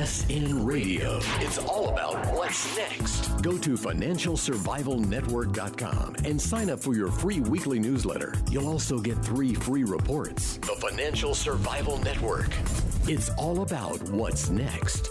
Success in Radio. It's all about what's next. Go to financialsurvivalnetwork.com and sign up for your free weekly newsletter. You'll also get 3 free reports. The Financial Survival Network. It's all about what's next.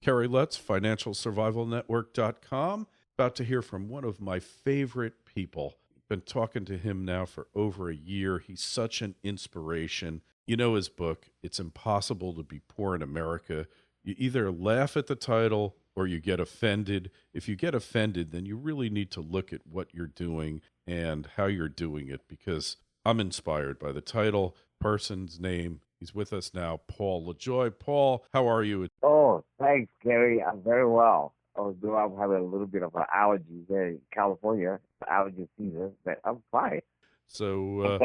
Kerry Lutz, financialsurvivalnetwork.com. About to hear from one of my favorite people. Been talking to him now for over a year. He's such an inspiration. You know his book, It's Impossible to Be Poor in America. You either laugh at the title or you get offended. If you get offended, then you really need to look at what you're doing and how you're doing it, because I'm inspired by the title, person's name. He's with us now, Paul LeJoy. Paul, how are you? Oh, thanks, Kerry. I'm very well. Although I'm having a little bit of an allergy there in California, allergy season, but I'm fine. So,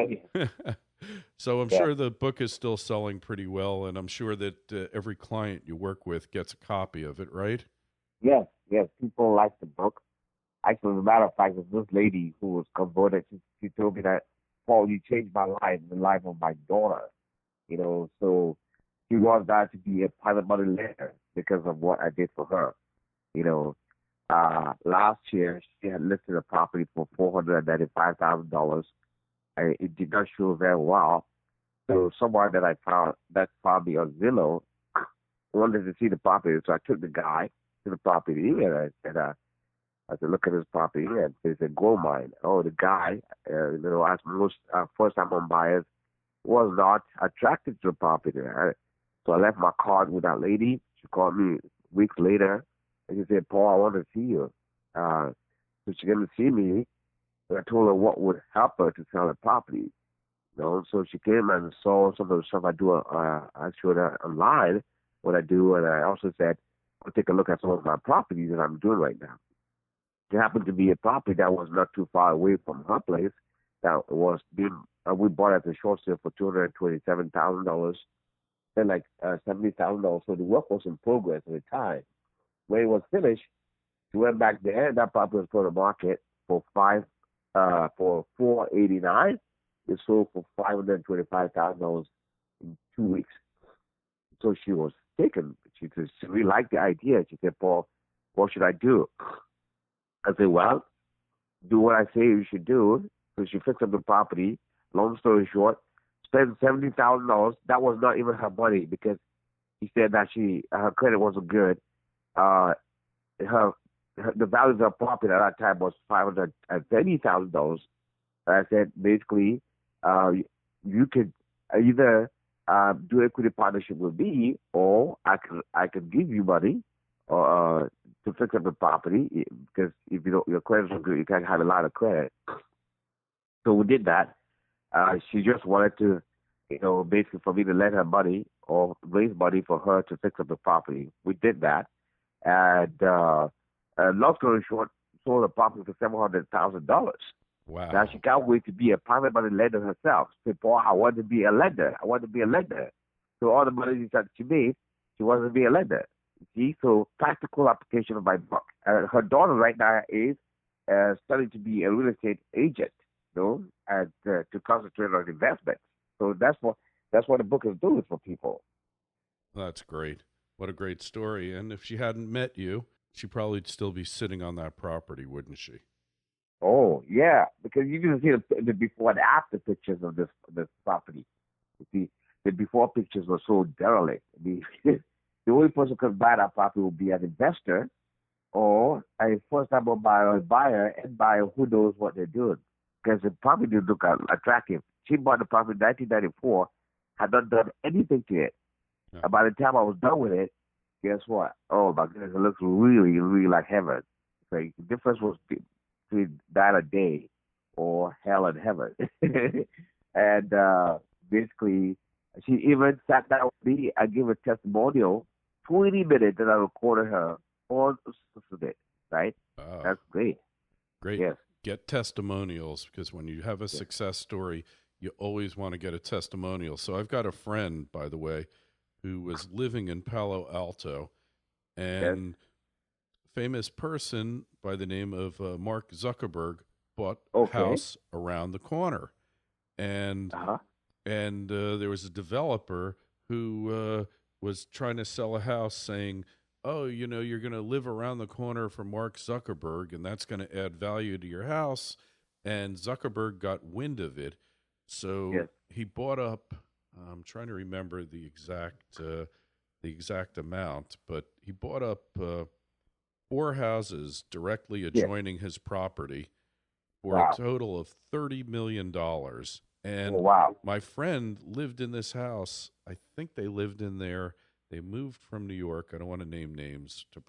so I'm sure the book is still selling pretty well, and I'm sure that every client you work with gets a copy of it, right? Yes. People like the book. Actually, as a matter of fact, there's this lady who was converted. She told me that, Paul, you changed my life, the life of my daughter. You know, so she wants that to be a private money lender because of what I did for her. You know, last year she had listed a property for $495,000. It did not show very well. So someone that I found that found me on Zillow wanted to see the property. So I took the guy to the property and I said, look at this property and it's a gold mine. Oh, the guy, as most first-time home buyers, was not attracted to the property. So I left my card with that lady. She called me weeks later, and she said, Paul, I want to see you. So she came to see me, and I told her what would help her to sell the property. You know, so she came and saw some of the stuff I do. I showed her online what I do, and I also said, I'll take a look at some of my properties that I'm doing right now. It happened to be a property that was not too far away from her place that was being we bought it at the short sale for $227,000, then like $70,000. So the work was in progress at the time. When it was finished, she went back there, and that property was put on the market for $489,000. It sold for $525,000 in 2 weeks. So she was taken. She really liked the idea. She said, Paul, what should I do? I said, well, do what I say you should do. So she fixed up the property. Long story short, spent $70,000. That was not even her money because she said that her credit wasn't good. The value of her property at that time was $530,000. I said basically, you could either do equity partnership with me, or I could give you money to fix up the property, because if your credit's not good, you can't have a lot of credit. So we did that. She just wanted to, basically for me to lend her money or raise money for her to fix up the property. We did that. And long story short, sold the property for $700,000. Wow. Now she can't wait to be a private money lender herself. She said, Paul, I want to be a lender. So all the money she made, she wanted to be a lender. You see, so practical application of my book. Her daughter right now is studying to be a real estate agent, and to concentrate on investments. So that's what the book is doing for people. That's great. What a great story. And if she hadn't met you, she'd probably still be sitting on that property, wouldn't she? Oh, yeah, because you can see the before and after pictures of this property. You see, the before pictures were so derelict. The only person who could buy that property would be an investor or a first-time buyer and buyer who knows what they're doing, because the property didn't look attractive. She bought the property in 1994, had not done anything to it. Yeah. And by the time I was done with it, guess what? Oh, my goodness, it looks really, really like heaven. So the difference was between that a day or hell and heaven. And basically, she even sat down with me. I gave a testimonial, 20 minutes, that I recorded her on it, right? That's great. Great. Yes. Get testimonials, because when you have a success story, you always want to get a testimonial. So I've got a friend, by the way, who was living in Palo Alto, and famous person by the name of Mark Zuckerberg bought a Okay. house around the corner, and Uh-huh. there was a developer who was trying to sell a house, saying, "Oh, you're going to live around the corner from Mark Zuckerberg, and that's going to add value to your house." And Zuckerberg got wind of it, so Yes. he bought up. I'm trying to remember the exact amount, but he bought up four houses directly Yes. adjoining his property for a Wow. total of $30 million. Oh, And wow. my friend lived in this house. I think they lived in there. They moved from New York. I don't want to name names to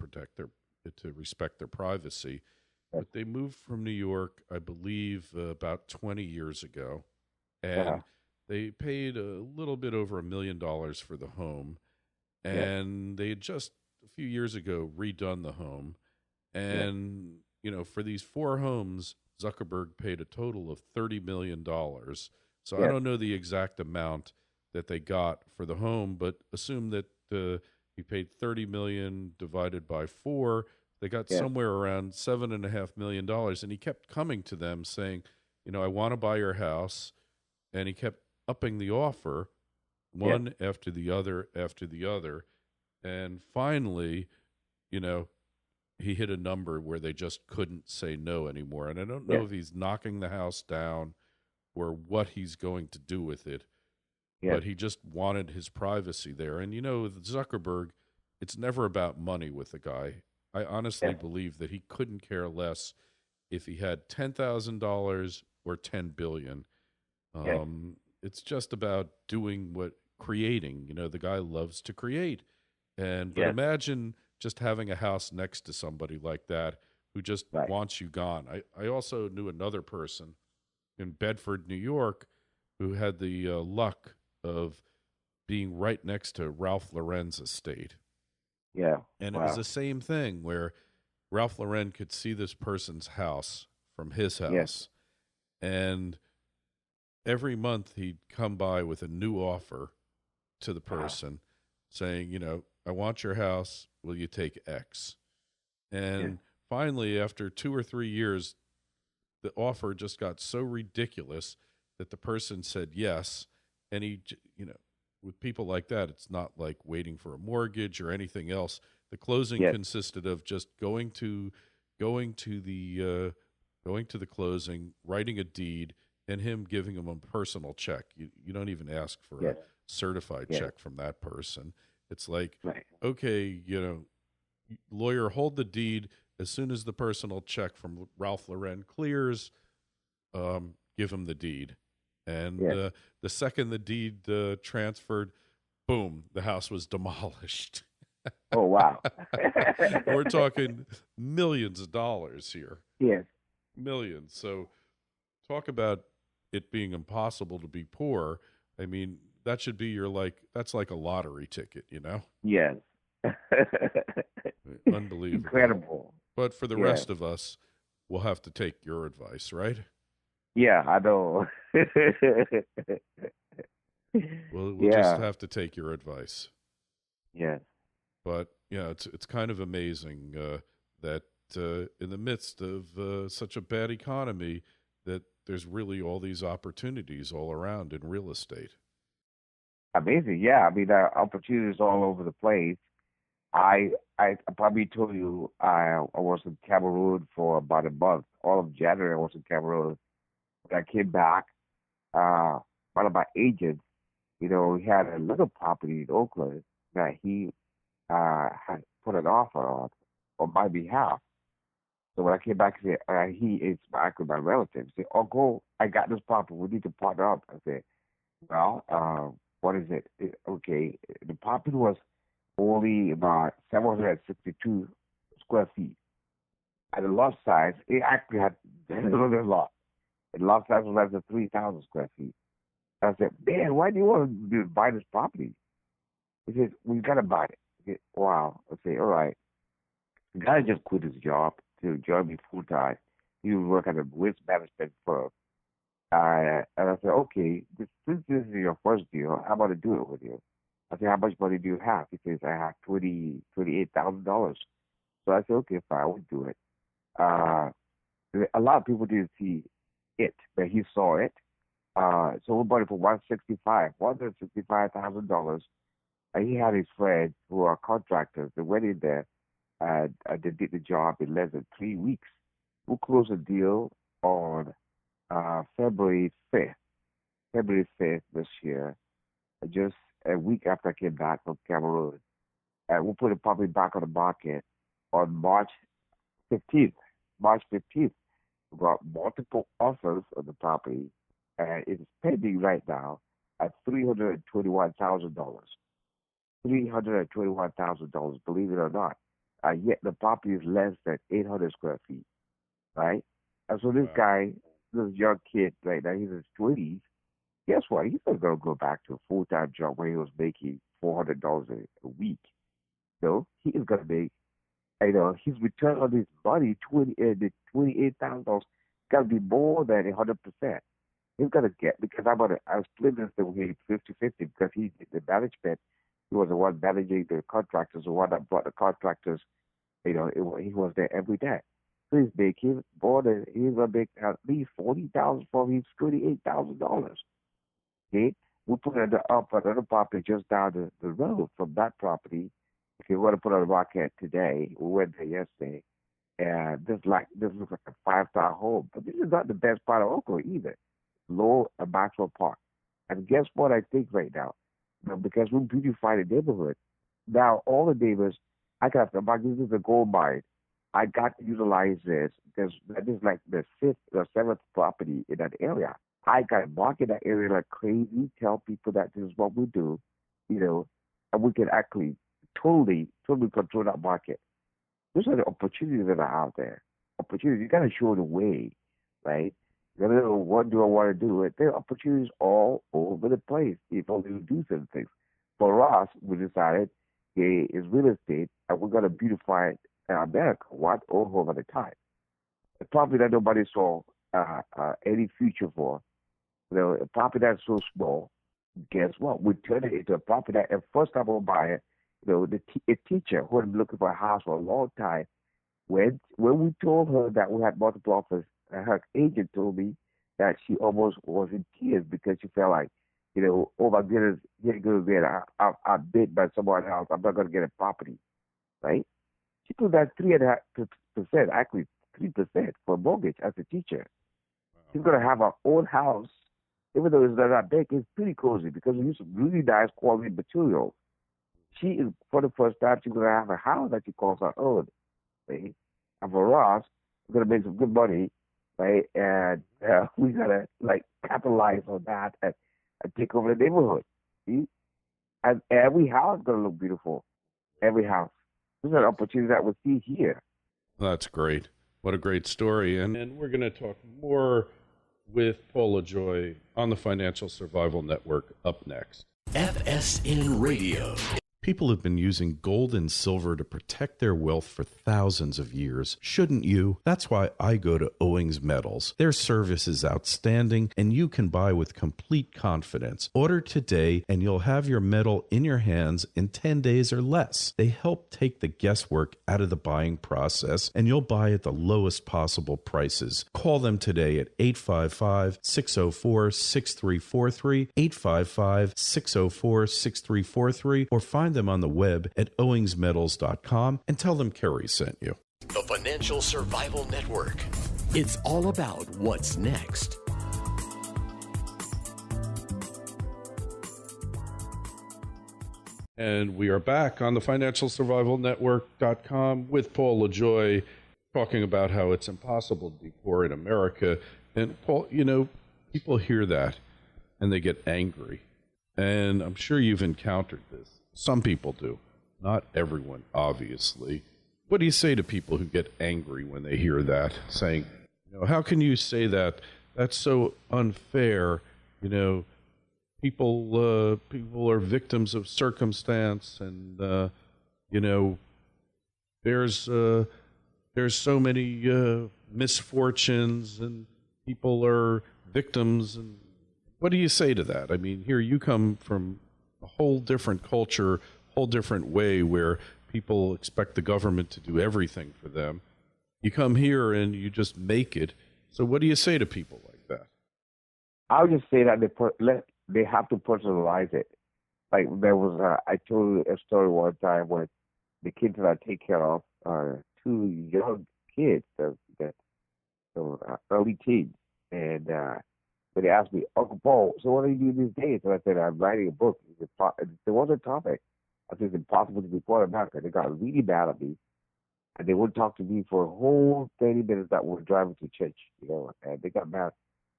respect their privacy, Yes. but they moved from New York, I believe, about 20 years ago, Uh-huh. and they paid a little bit over $1 million for the home, Yes. and they had just a few years ago redone the home, Yes. and for these four homes, Zuckerberg paid a total of $30 million. So I Yes. don't know the exact amount that they got for the home, but assume that he paid 30 million divided by four. They got Yes. somewhere around $7.5 million, and he kept coming to them saying, "I want to buy your house," and he kept upping the offer, Yes. one after the other, and finally, you know, he hit a number where they just couldn't say no anymore. And I don't know Yes. if he's knocking the house down or what he's going to do with it, Yes. but he just wanted his privacy there. And with Zuckerberg, it's never about money with the guy. I honestly Yes. believe that he couldn't care less if he had $10,000 or 10 billion. Yes. It's just about creating. The guy loves to create. But Yes. imagine just having a house next to somebody like that who just Right. wants you gone. I also knew another person in Bedford, New York, who had the luck of being right next to Ralph Lauren's estate. Yeah. And it was Wow. the same thing where Ralph Lauren could see this person's house from his Yes. house. And every month he'd come by with a new offer to the Uh-huh. person saying, "I want your house. Will you take X?" Yes. And finally, after 2 or 3 years, the offer just got so ridiculous that the person said yes. And with people like that, it's not like waiting for a mortgage or anything else. The closing Yes. consisted of just going to the closing, writing a deed, and him giving him a personal check. You don't even ask for a Yes. certified Yes. check from that person. It's like, Right. okay, lawyer, hold the deed. As soon as the personal check from Ralph Lauren clears, give him the deed. And Yes. the second the deed transferred, boom, the house was demolished. Oh, wow. We're talking millions of dollars here. Yes. Millions. So talk about it being impossible to be poor. I mean, that's like a lottery ticket, Yes. Unbelievable. Incredible. But for the Yes. rest of us, we'll have to take your advice, right? Yeah, I know. We'll just Yeah. have to take your advice. Yes. But yeah, it's kind of amazing that in the midst of such a bad economy, that there's really all these opportunities all around in real estate. Amazing. Yeah. I mean, there are opportunities all over the place. I probably told you I was in Cameroon for about a month. All of January I was in Cameroon. When I came back, one of my agents, he had a little property in Oakland that he had put an offer on my behalf. So when I came back, he said, he is actually my relative. He said, Uncle, I got this property. We need to partner up. I said, well, what is it? Okay, the property was only about 762 square feet. And the lot size, it actually had a little lot. The lot size was less than 3,000 square feet. I said, man, why do you want to buy this property? He said, we got to buy it. I said, wow. I said, all right. The guy just quit his job to join me full time. He was working at a waste management firm. And I said, okay, since this is your first deal, how about to do it with you? I said, how much money do you have? He says, I have $28,000. So I said, okay, fine, we'll do it. a lot of people didn't see it, but he saw it. So we bought it for $165,000. And he had his friends who are contractors. They went in there and they did the job in less than 3 weeks. We closed the deal on February 5th. February 5th this year, just a week after I came back from Cameroon. And we put the property back on the market on March 15th. March 15th, we got multiple offers on the property, and it's pending right now at $321,000. $321,000, believe it or not. Yet the property is less than 800 square feet, right? And so this guy, this young kid right now, he's in his 20s. Guess what? He's not going to go back to a full-time job where he was making $400 a week. So he is going to make, his return on his money, the $28,000, got to be more than 100%. He's going to get, because I split this thing with him 50-50 because he did the management. He was the one managing the contractors, the one that brought the contractors. He was there every day. So he's making more than, he's going to make at least $40,000 from his $28,000. Okay? We put it up another property just down the road from that property. Okay, we're going to put on the market today. We went there yesterday. And this looks like a 5-star home. But this is not the best part of Oakland either. Low and Maxwell Park. And guess what I think right now? Because we beautify the neighborhood. Now, all the neighbors, this is a gold mine. I got to utilize this because that is like the 5th or 7th property in that area. I got to market that area like crazy, tell people that this is what we do, and we can actually totally control that market. Those are the opportunities that are out there. Opportunities, you got to show the way, right? You got to know, what do I want to do? There are opportunities all over the place if only we do certain things. For us, we decided, it's real estate, and we're going to beautify America, one home at a time. A property that nobody saw any future for, a property that's so small, guess what? We turned it into a property that, a first-time home buyer, a teacher who had been looking for a house for a long time, when we told her that we had multiple offers, her agent told me that she almost was in tears because she felt like, oh my goodness, here goes there. I'm bid by someone else. I'm not going to get a property, right? She put that 3.5%, actually 3% for a mortgage as a teacher. She's going to have her own house, even though it's not that big. It's pretty cozy because we use really nice quality materials. She is, for the first time, she's going to have a house that she calls her own, right? And for us, we're going to make some good money, right? And we got to capitalize on that and take over the neighborhood. See? And every house is going to look beautiful. Every house. This is an opportunity that we see here. That's great. What a great story. And we're going to talk more with Paul LeJoy on the Financial Survival Network up next. FSN Radio. People have been using gold and silver to protect their wealth for thousands of years. Shouldn't you? That's why I go to Owings Metals. Their service is outstanding, and you can buy with complete confidence. Order today, and you'll have your metal in your hands in 10 days or less. They help take the guesswork out of the buying process, and you'll buy at the lowest possible prices. Call them today at 855-604-6343, 855-604-6343, or find them on the web at owingsmetals.com and tell them Kerry sent you. The Financial Survival Network. It's all about what's next. And we are back on the Financial Survival Network.com with Paul LeJoy talking about how it's impossible to be poor in America. And Paul, people hear that and they get angry. And I'm sure you've encountered this. Some people do. Not everyone, obviously. What do you say to people who get angry when they hear that, saying, how can you say that? That's so unfair. People are victims of circumstance, and there's so many misfortunes, and people are victims. And what do you say to that? I mean, here you come from a whole different culture, whole different way, where people expect the government to do everything for them. You come here and you just make it. So what do you say to people like that? I would just say that they have to personalize it. Like there was, I told a story one time where the kids that I take care of are two young kids that so, early teens, and but they asked me, Uncle Paul, so what are you doing these days? And I said, I'm writing a book. There was a topic. I said, it's impossible to report America. They got really mad at me, and they wouldn't talk to me for a whole 30 minutes that we're driving to church, and they got mad.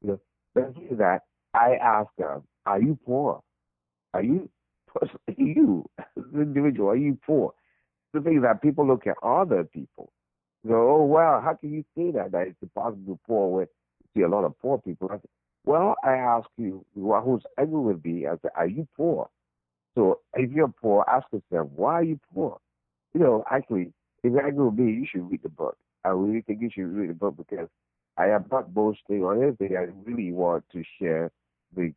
But after that, I asked them, are you poor? Are you, you, as an individual, are you poor? The thing is that people look at other people. Oh, well, how can you say that it's impossible to be poor when you see a lot of poor people? I said, well, I ask you, who's angry with me, I said, are you poor? So if you're poor, ask yourself, why are you poor? Actually, if you're angry with me, you should read the book. I really think you should read the book because I am not boasting or anything. I really want to share the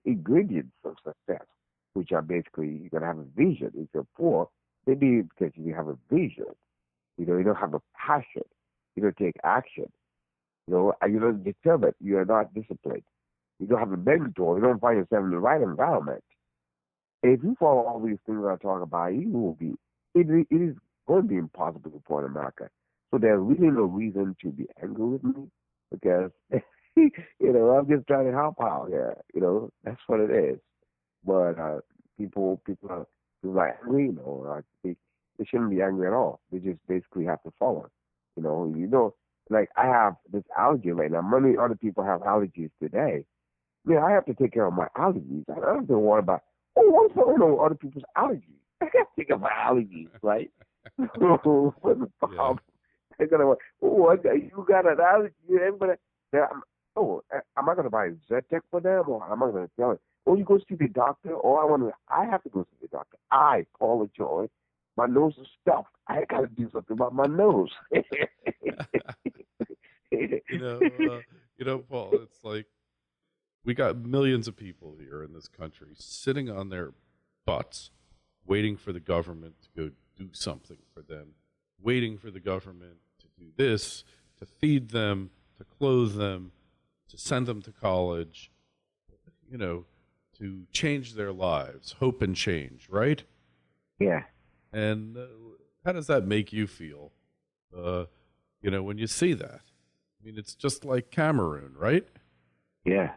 ingredients of success, which are basically you're going to have a vision. If you're poor, maybe because you have a vision. You don't have a passion. You don't take action. And you're not determined. You are not disciplined. You don't have a mentor. You don't find yourself in the right environment. If you follow all these things I talk about, you will be. It is going to be impossible to support America. So there's really no reason to be angry with me because I'm just trying to help out here. That's what it is. But people are angry. They shouldn't be angry at all. They just basically have to follow. Like I have this allergy right now. Many other people have allergies today. I have to take care of my allergies. I don't have to worry about, what's going on with other people's allergies? I got to take care of my allergies, right? What's the problem? They're going to, you got an allergy? Am I going to buy Zyrtec for them? Or am I going to tell them, you go see the doctor? Or I have to go see the doctor. I call LeJoy. My nose is stuffed. I got to do something about my nose. Paul, it's like we got millions of people here in this country sitting on their butts, waiting for the government to go do something for them, waiting for the government to do this, to feed them, to clothe them, to send them to college, to change their lives, hope and change, right? Yeah. And how does that make you feel, when you see that? I mean, it's just like Cameroon, right? Yeah.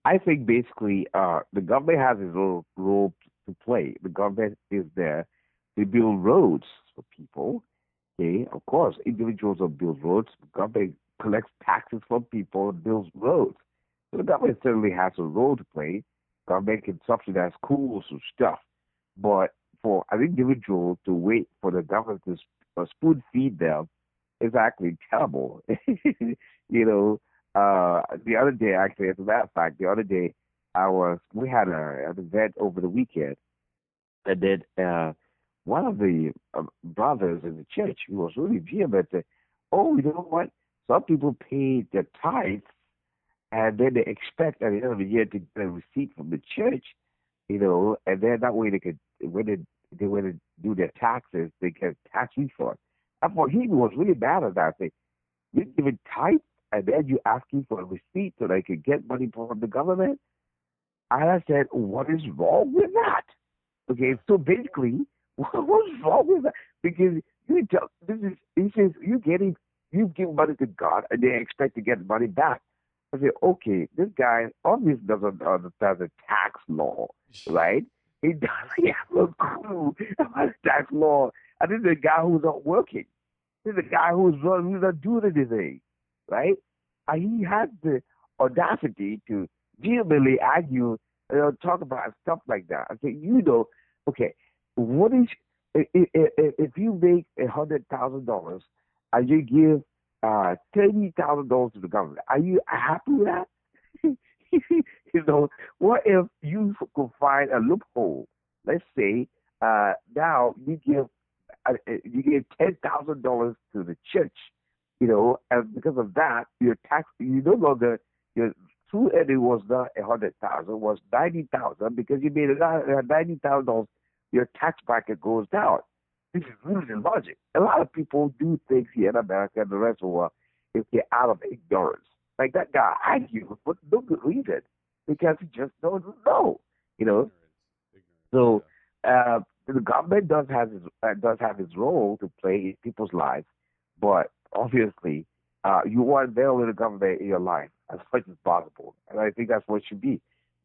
I think basically the government has its own role to play. The government is there to build roads for people. Okay, of course, individuals will build roads. The government collects taxes from people and builds roads. So the government certainly has a role to play. Government can subsidize schools and stuff. But for an individual to wait for the government to spoon feed them is actually terrible. The other day, actually, as a matter of fact, we had an event over the weekend, and then one of the brothers in the church who was really vehement said, you know what? Some people pay their tithes, and then they expect at the end of the year to get a receipt from the church, and then that way they could, when they went to do their taxes, they get tax refund. And for him, he was really bad at that thing. You give it tithe, and then you asking for a receipt so they could get money from the government. And I said, what is wrong with that? Okay, so basically, what's wrong with that? Because he says you give money to God, and they expect to get money back. I said, okay, this guy obviously doesn't understand the tax law, right? He doesn't have a clue about the tax law. And this is a guy who's not working. This is a guy who's not doing anything, right? And he had the audacity to vehemently argue, talk about stuff like that. I said, okay, what is if you make $100,000 and you give $30,000 to the government? Are you happy with that? What if you could find a loophole? Let's say now you give $10,000 to the church, and because of that, your tax you no longer your true earning was not 100,000, was 90,000 because you made $90,000. Your tax bracket goes down. this is rooted in logic. A lot of people do things here in America and the rest of the world if they're out of ignorance. Like that guy argued for no good reason because he just doesn't know, So the government does have his role to play in people's lives, but obviously you want very little government in your life as much as possible, and I think that's what it should be.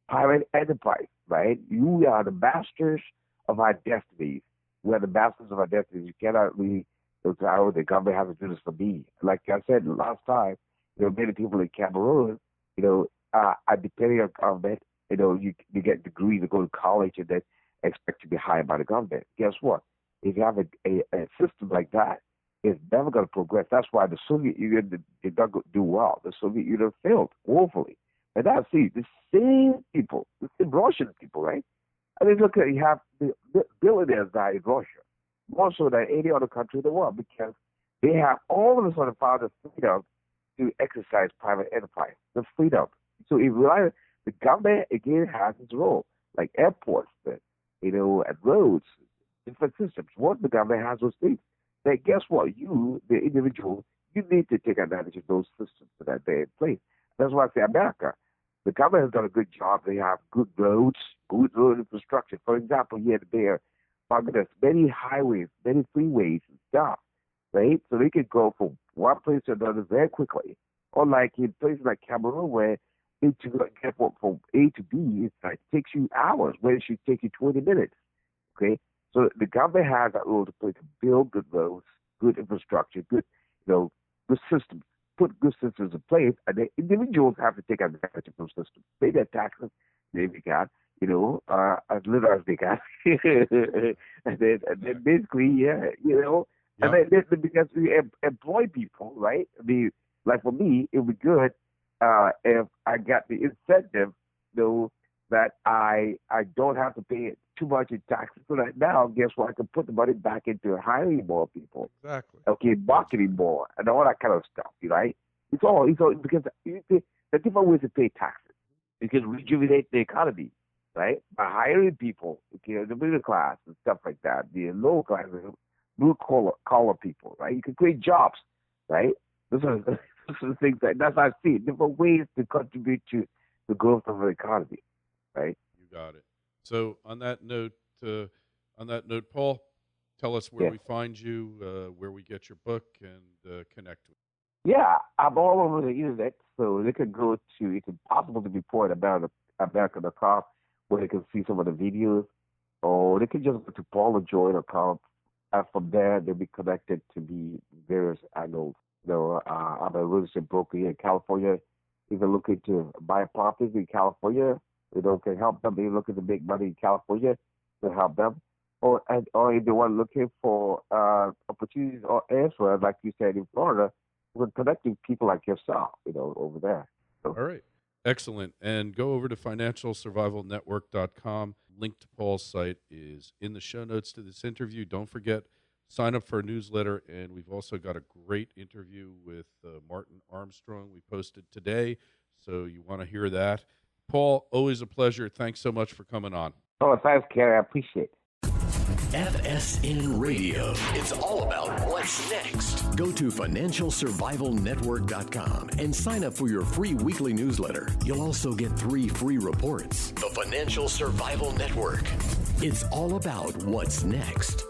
Private enterprise, right? You are the masters of our destinies. We are the masters of our destinies. You cannot really look out the government has to do this for me. Like I said last time, many people in Cameroon, are depending on government. You get degrees to go to college and then expect to be hired by the government. Guess what? If you have a system like that, it's never going to progress. That's why the Soviet Union did not do well. The Soviet Union failed woefully. And now, see, the same people, the same Russian people, right? I mean, look, you have the billionaires now in Russia, more so than any other country in the world, because they have all of a sudden found the freedom to exercise private enterprise, the freedom. So if the government, again, has its role, like airports, and roads, different systems. Once the government has those things, then guess what? You, the individual, you need to take advantage of those systems that they're in place. That's why I say America. The government has done a good job. They have good roads, good road infrastructure. For example, here there, there's many highways, many freeways and stuff, right? So they can go from one place to another very quickly. Unlike in places like Cameroon, where to get from A to B, it takes you hours, where it should take you 20 minutes. Okay, so the government has that role to play to build good roads, good infrastructure, good systems, put good systems in place, and the individuals have to take advantage of those systems. Pay their taxes, they can, as little as they can, and then basically, and then because we employ people, right? I mean, like for me, it would be good if I got the incentive, that I don't have to pay too much in taxes. So that now, guess what? I can put the money back into hiring more people. Exactly. Okay, marketing more and all that kind of stuff, right? It's all because there are different ways to pay taxes. You can rejuvenate the economy, right? By hiring people, the middle class and stuff like that, the low class, blue collar people, right? You can create jobs, right? Those are the things that's how I see it. Different ways to contribute to the growth of the economy, right? You got it. So on that note, Paul, tell us where we find you, where we get your book, and connect with you. Yeah, I'm all over the internet, so they can go to, it's impossible to be poor about America.com, where they can see some of the videos, or they can just go to LeJoy.com, and from there they'll be connected to the various angles. I'm a real estate broker here in California. If they're looking to buy properties in California, can help them. If they're looking to make money in California, to help them. Or if they want looking for opportunities or elsewhere, like you said in Florida, we're connecting people like yourself, over there. So. All right. Excellent. And go over to financialsurvivalnetwork.com. Link to Paul's site is in the show notes to this interview. Don't forget, sign up for a newsletter, and we've also got a great interview with Martin Armstrong we posted today, so you want to hear that. Paul, always a pleasure. Thanks so much for coming on. Oh, thanks, Kerry. I appreciate it. FSN Radio. It's all about what's next. Go to financialsurvivalnetwork.com and sign up for your free weekly newsletter. You'll also get 3 free reports. The Financial Survival Network. It's all about what's next.